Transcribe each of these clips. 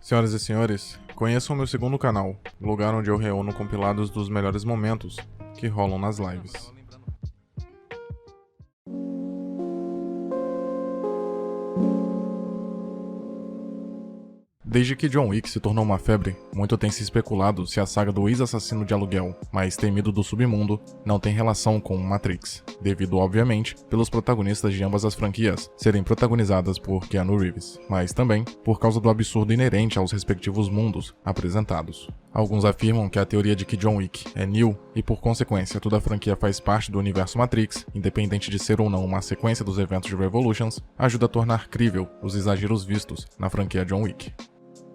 Senhoras e senhores, conheçam meu segundo canal, lugar onde eu reúno compilados dos melhores momentos que rolam nas lives. Desde que John Wick se tornou uma febre, muito tem se especulado se a saga do ex-assassino de aluguel, mais temido do submundo, não tem relação com Matrix, devido, obviamente, pelos protagonistas de ambas as franquias serem protagonizadas por Keanu Reeves, mas também por causa do absurdo inerente aos respectivos mundos apresentados. Alguns afirmam que a teoria de que John Wick é Neo e, por consequência, toda a franquia faz parte do universo Matrix, independente de ser ou não uma sequência dos eventos de Revolutions, ajuda a tornar crível os exageros vistos na franquia John Wick.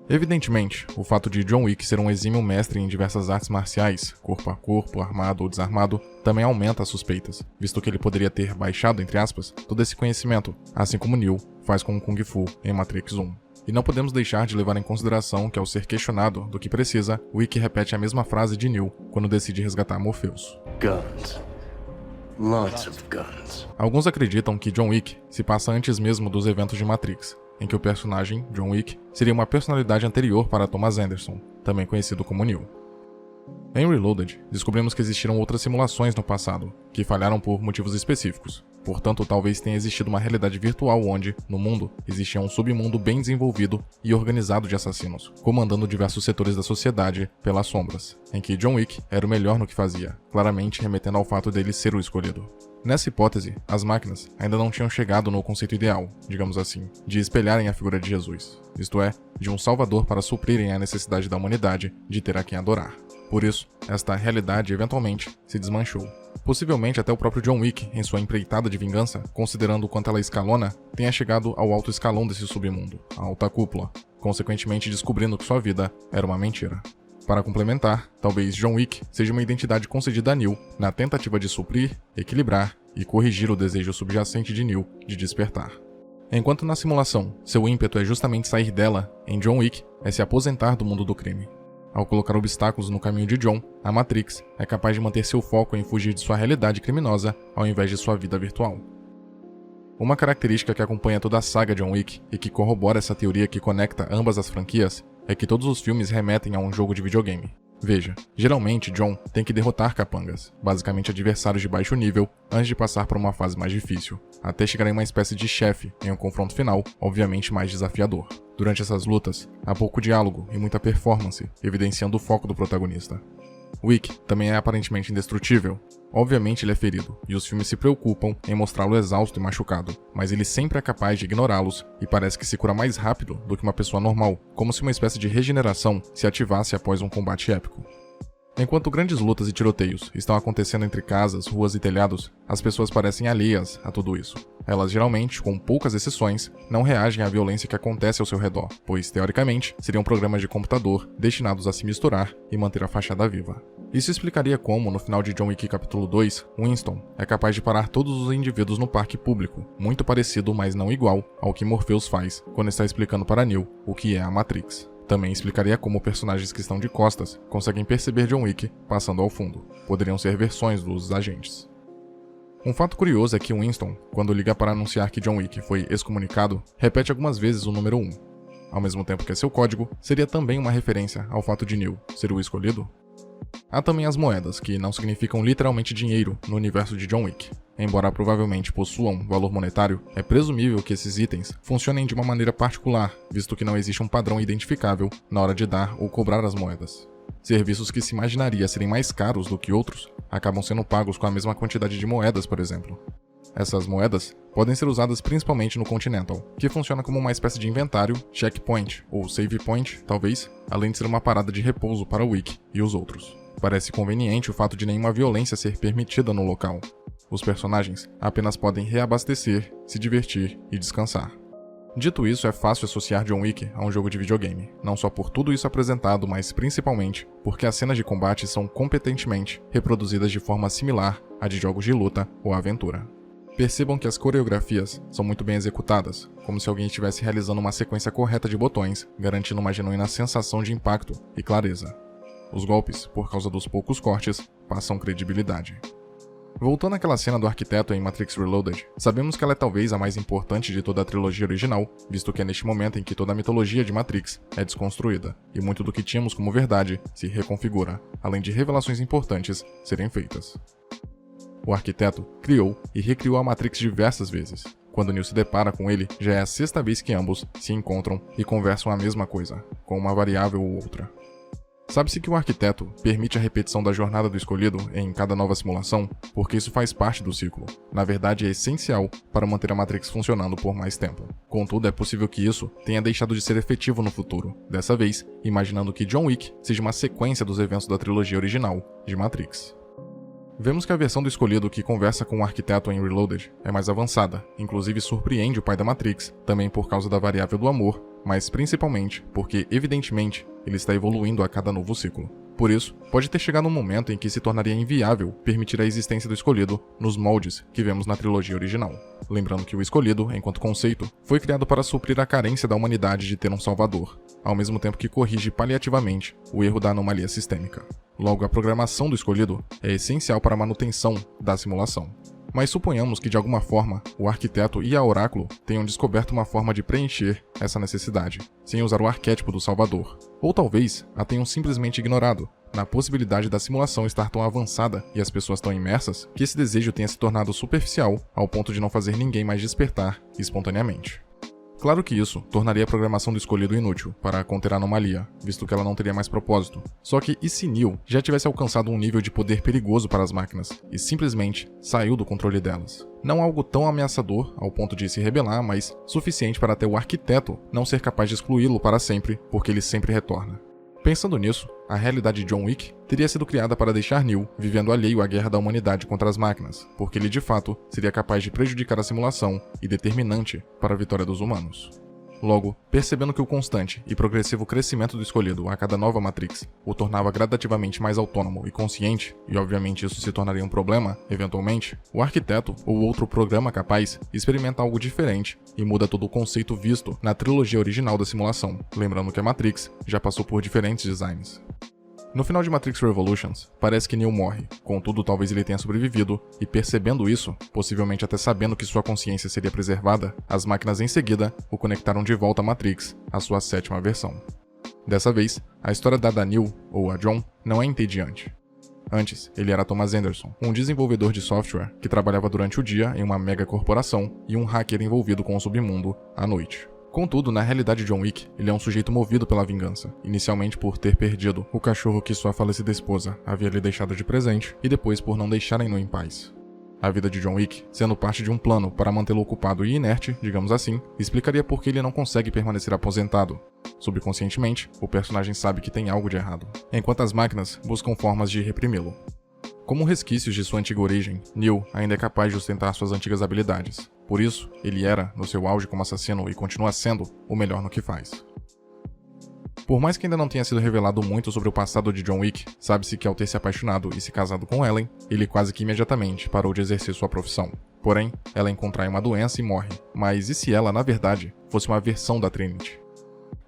Evidentemente, o fato de John Wick ser um exímio mestre em diversas artes marciais, corpo a corpo, armado ou desarmado, também aumenta as suspeitas, visto que ele poderia ter baixado, entre aspas, todo esse conhecimento, assim como Neo faz com o Kung Fu em Matrix 1. E não podemos deixar de levar em consideração que, ao ser questionado do que precisa, Wick repete a mesma frase de Neo quando decide resgatar Morpheus. Guns. Lots of guns. Alguns acreditam que John Wick se passa antes mesmo dos eventos de Matrix, em que o personagem, John Wick, seria uma personalidade anterior para Thomas Anderson, também conhecido como Neo. Em Reloaded, descobrimos que existiram outras simulações no passado, que falharam por motivos específicos. Portanto, talvez tenha existido uma realidade virtual onde, no mundo, existia um submundo bem desenvolvido e organizado de assassinos, comandando diversos setores da sociedade pelas sombras, em que John Wick era o melhor no que fazia, claramente remetendo ao fato dele ser o escolhido. Nessa hipótese, as máquinas ainda não tinham chegado no conceito ideal, digamos assim, de espelharem a figura de Jesus, isto é, de um salvador para suprirem a necessidade da humanidade de ter a quem adorar. Por isso, esta realidade eventualmente se desmanchou. Possivelmente até o próprio John Wick, em sua empreitada de vingança, considerando o quanto ela escalona, tenha chegado ao alto escalão desse submundo, a alta cúpula, consequentemente descobrindo que sua vida era uma mentira. Para complementar, talvez John Wick seja uma identidade concedida a Neo na tentativa de suprir, equilibrar e corrigir o desejo subjacente de Neo de despertar. Enquanto na simulação, seu ímpeto é justamente sair dela, em John Wick é se aposentar do mundo do crime. Ao colocar obstáculos no caminho de John, a Matrix é capaz de manter seu foco em fugir de sua realidade criminosa ao invés de sua vida virtual. Uma característica que acompanha toda a saga John Wick e que corrobora essa teoria que conecta ambas as franquias é que todos os filmes remetem a um jogo de videogame. Veja, geralmente John tem que derrotar capangas, basicamente adversários de baixo nível, antes de passar por uma fase mais difícil, até chegar em uma espécie de chefe em um confronto final, obviamente mais desafiador. Durante essas lutas, há pouco diálogo e muita performance, evidenciando o foco do protagonista. Wick também é aparentemente indestrutível. Obviamente ele é ferido, e os filmes se preocupam em mostrá-lo exausto e machucado, mas ele sempre é capaz de ignorá-los e parece que se cura mais rápido do que uma pessoa normal, como se uma espécie de regeneração se ativasse após um combate épico. Enquanto grandes lutas e tiroteios estão acontecendo entre casas, ruas e telhados, as pessoas parecem alheias a tudo isso. Elas geralmente, com poucas exceções, não reagem à violência que acontece ao seu redor, pois, teoricamente, seriam programas de computador destinados a se misturar e manter a fachada viva. Isso explicaria como, no final de John Wick capítulo 2, Winston é capaz de parar todos os indivíduos no parque público, muito parecido, mas não igual, ao que Morpheus faz quando está explicando para Neo o que é a Matrix. Também explicaria como personagens que estão de costas conseguem perceber John Wick passando ao fundo. Poderiam ser versões dos agentes. Um fato curioso é que Winston, quando liga para anunciar que John Wick foi excomunicado, repete algumas vezes o número 1. Ao mesmo tempo que seu código seria também uma referência ao fato de Neo ser o escolhido. Há também as moedas, que não significam literalmente dinheiro no universo de John Wick. Embora provavelmente possuam valor monetário, é presumível que esses itens funcionem de uma maneira particular, visto que não existe um padrão identificável na hora de dar ou cobrar as moedas. Serviços que se imaginaria serem mais caros do que outros acabam sendo pagos com a mesma quantidade de moedas, por exemplo. Essas moedas podem ser usadas principalmente no Continental, que funciona como uma espécie de inventário, checkpoint ou save point, talvez, além de ser uma parada de repouso para Wick e os outros. Parece conveniente o fato de nenhuma violência ser permitida no local. Os personagens apenas podem reabastecer, se divertir e descansar. Dito isso, é fácil associar John Wick a um jogo de videogame, não só por tudo isso apresentado, mas principalmente porque as cenas de combate são competentemente reproduzidas de forma similar à de jogos de luta ou aventura. Percebam que as coreografias são muito bem executadas, como se alguém estivesse realizando uma sequência correta de botões, garantindo uma genuína sensação de impacto e clareza. Os golpes, por causa dos poucos cortes, passam credibilidade. Voltando àquela cena do arquiteto em Matrix Reloaded, sabemos que ela é talvez a mais importante de toda a trilogia original, visto que é neste momento em que toda a mitologia de Matrix é desconstruída, e muito do que tínhamos como verdade se reconfigura, além de revelações importantes serem feitas. O arquiteto criou e recriou a Matrix diversas vezes. Quando Neo se depara com ele, já é a 6ª vez que ambos se encontram e conversam a mesma coisa, com uma variável ou outra. Sabe-se que o arquiteto permite a repetição da jornada do escolhido em cada nova simulação, porque isso faz parte do ciclo. Na verdade, é essencial para manter a Matrix funcionando por mais tempo. Contudo, é possível que isso tenha deixado de ser efetivo no futuro, dessa vez, imaginando que John Wick seja uma sequência dos eventos da trilogia original de Matrix. Vemos que a versão do escolhido que conversa com o arquiteto em Reloaded é mais avançada, inclusive surpreende o pai da Matrix, também por causa da variável do amor, mas principalmente porque, evidentemente, ele está evoluindo a cada novo ciclo. Por isso, pode ter chegado um momento em que se tornaria inviável permitir a existência do escolhido nos moldes que vemos na trilogia original. Lembrando que o escolhido, enquanto conceito, foi criado para suprir a carência da humanidade de ter um salvador, ao mesmo tempo que corrige paliativamente o erro da anomalia sistêmica. Logo, a programação do escolhido é essencial para a manutenção da simulação. Mas suponhamos que, de alguma forma, o arquiteto e a Oráculo tenham descoberto uma forma de preencher essa necessidade, sem usar o arquétipo do Salvador. Ou talvez a tenham simplesmente ignorado, na possibilidade da simulação estar tão avançada e as pessoas tão imersas que esse desejo tenha se tornado superficial ao ponto de não fazer ninguém mais despertar espontaneamente. Claro que isso tornaria a programação do escolhido inútil para conter a anomalia, visto que ela não teria mais propósito. Só que e se Neo já tivesse alcançado um nível de poder perigoso para as máquinas e simplesmente saiu do controle delas? Não algo tão ameaçador ao ponto de se rebelar, mas suficiente para até o arquiteto não ser capaz de excluí-lo para sempre, porque ele sempre retorna. Pensando nisso, a realidade de John Wick teria sido criada para deixar Neo vivendo alheio à guerra da humanidade contra as máquinas, porque ele de fato seria capaz de prejudicar a simulação e determinante para a vitória dos humanos. Logo, percebendo que o constante e progressivo crescimento do escolhido a cada nova Matrix o tornava gradativamente mais autônomo e consciente, e obviamente isso se tornaria um problema, eventualmente, o arquiteto ou outro programa capaz experimenta algo diferente e muda todo o conceito visto na trilogia original da simulação, lembrando que a Matrix já passou por diferentes designs. No final de Matrix Revolutions, parece que Neo morre, contudo talvez ele tenha sobrevivido, e percebendo isso, possivelmente até sabendo que sua consciência seria preservada, as máquinas em seguida o conectaram de volta à Matrix, a sua 7ª versão. Dessa vez, a história dada a Neo, ou a John, não é entediante. Antes, ele era Thomas Anderson, um desenvolvedor de software que trabalhava durante o dia em uma mega corporação e um hacker envolvido com o submundo à noite. Contudo, na realidade de John Wick, ele é um sujeito movido pela vingança, inicialmente por ter perdido o cachorro que sua falecida esposa havia lhe deixado de presente, e depois por não deixarem-no em paz. A vida de John Wick, sendo parte de um plano para mantê-lo ocupado e inerte, digamos assim, explicaria por que ele não consegue permanecer aposentado. Subconscientemente, o personagem sabe que tem algo de errado, enquanto as máquinas buscam formas de reprimi-lo. Como resquícios de sua antiga origem, Neo ainda é capaz de ostentar suas antigas habilidades. Por isso, ele era, no seu auge como assassino e continua sendo, o melhor no que faz. Por mais que ainda não tenha sido revelado muito sobre o passado de John Wick, sabe-se que ao ter se apaixonado e se casado com Ellen, ele quase que imediatamente parou de exercer sua profissão. Porém, ela contrai uma doença e morre. Mas e se ela, na verdade, fosse uma versão da Trinity?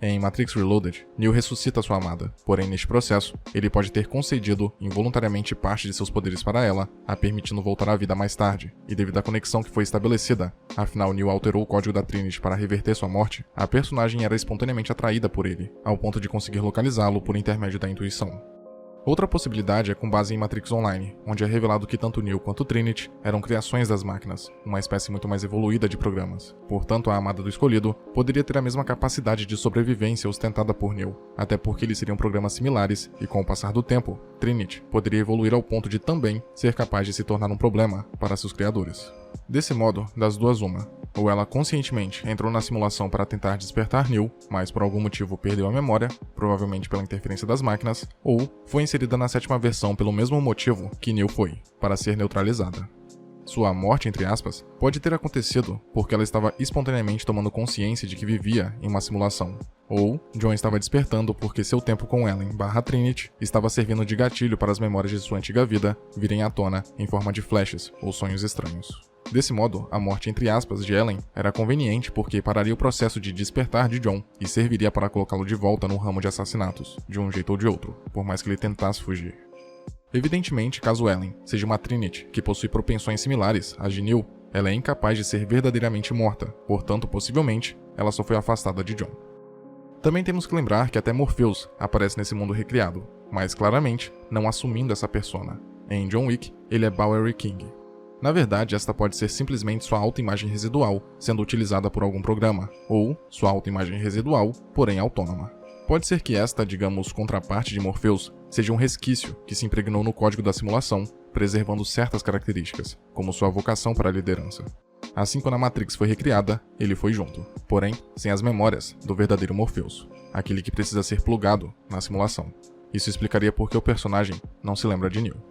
Em Matrix Reloaded, Neo ressuscita sua amada, porém neste processo, ele pode ter concedido involuntariamente parte de seus poderes para ela, a permitindo voltar à vida mais tarde, e devido à conexão que foi estabelecida, afinal Neo alterou o código da Trinity para reverter sua morte, a personagem era espontaneamente atraída por ele, ao ponto de conseguir localizá-lo por intermédio da intuição. Outra possibilidade é com base em Matrix Online, onde é revelado que tanto Neo quanto Trinity eram criações das máquinas, uma espécie muito mais evoluída de programas. Portanto, a amada do escolhido poderia ter a mesma capacidade de sobrevivência ostentada por Neo, até porque eles seriam programas similares e, com o passar do tempo, Trinity poderia evoluir ao ponto de também ser capaz de se tornar um problema para seus criadores. Desse modo, das duas uma. Ou ela conscientemente entrou na simulação para tentar despertar Neo, mas por algum motivo perdeu a memória, provavelmente pela interferência das máquinas, ou foi inserida na 7ª versão pelo mesmo motivo que Neo foi, para ser neutralizada. Sua morte, entre aspas, pode ter acontecido porque ela estava espontaneamente tomando consciência de que vivia em uma simulação. Ou John estava despertando porque seu tempo com Ellen/Trinity estava servindo de gatilho para as memórias de sua antiga vida virem à tona em forma de flashes ou sonhos estranhos. Desse modo, a morte entre aspas de Ellen era conveniente porque pararia o processo de despertar de John e serviria para colocá-lo de volta no ramo de assassinatos, de um jeito ou de outro, por mais que ele tentasse fugir. Evidentemente, caso Ellen seja uma Trinity que possui propensões similares às de Neo, ela é incapaz de ser verdadeiramente morta, portanto, possivelmente, ela só foi afastada de John. Também temos que lembrar que até Morpheus aparece nesse mundo recriado, mas claramente não assumindo essa persona. Em John Wick, ele é Bowery King. Na verdade, esta pode ser simplesmente sua autoimagem residual sendo utilizada por algum programa, ou sua autoimagem residual, porém autônoma. Pode ser que esta, digamos, contraparte de Morpheus, seja um resquício que se impregnou no código da simulação, preservando certas características, como sua vocação para a liderança. Assim, quando a Matrix foi recriada, ele foi junto, porém, sem as memórias do verdadeiro Morpheus, aquele que precisa ser plugado na simulação. Isso explicaria por que o personagem não se lembra de Neo.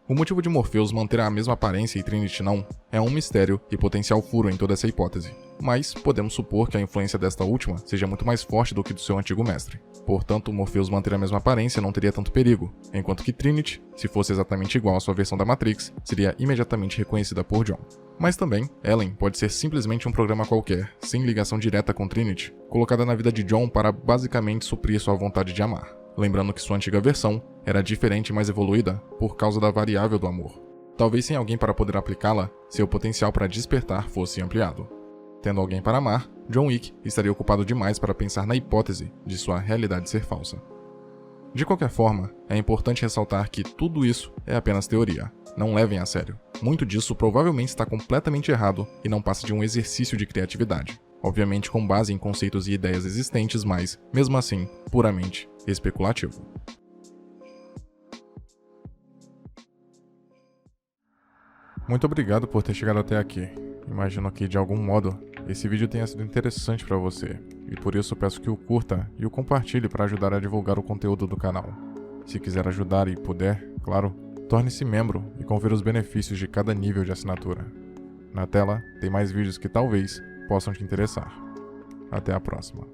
O motivo de Morpheus manter a mesma aparência e Trinity não é um mistério e potencial furo em toda essa hipótese, mas podemos supor que a influência desta última seja muito mais forte do que do seu antigo mestre. Portanto, Morpheus manter a mesma aparência não teria tanto perigo, enquanto que Trinity, se fosse exatamente igual à sua versão da Matrix, seria imediatamente reconhecida por John. Mas também, Ellen pode ser simplesmente um programa qualquer, sem ligação direta com Trinity, colocada na vida de John para basicamente suprir sua vontade de amar. Lembrando que sua antiga versão era diferente e mais evoluída por causa da variável do amor. Talvez sem alguém para poder aplicá-la, seu potencial para despertar fosse ampliado. Tendo alguém para amar, John Wick estaria ocupado demais para pensar na hipótese de sua realidade ser falsa. De qualquer forma, é importante ressaltar que tudo isso é apenas teoria. Não levem a sério. Muito disso provavelmente está completamente errado e não passa de um exercício de criatividade. Obviamente com base em conceitos e ideias existentes, mas, mesmo assim, puramente especulativo. Muito obrigado por ter chegado até aqui. Imagino que, de algum modo, esse vídeo tenha sido interessante para você, e por isso peço que o curta e o compartilhe para ajudar a divulgar o conteúdo do canal. Se quiser ajudar e puder, claro, torne-se membro e confira os benefícios de cada nível de assinatura. Na tela, tem mais vídeos que talvez possam te interessar. Até a próxima.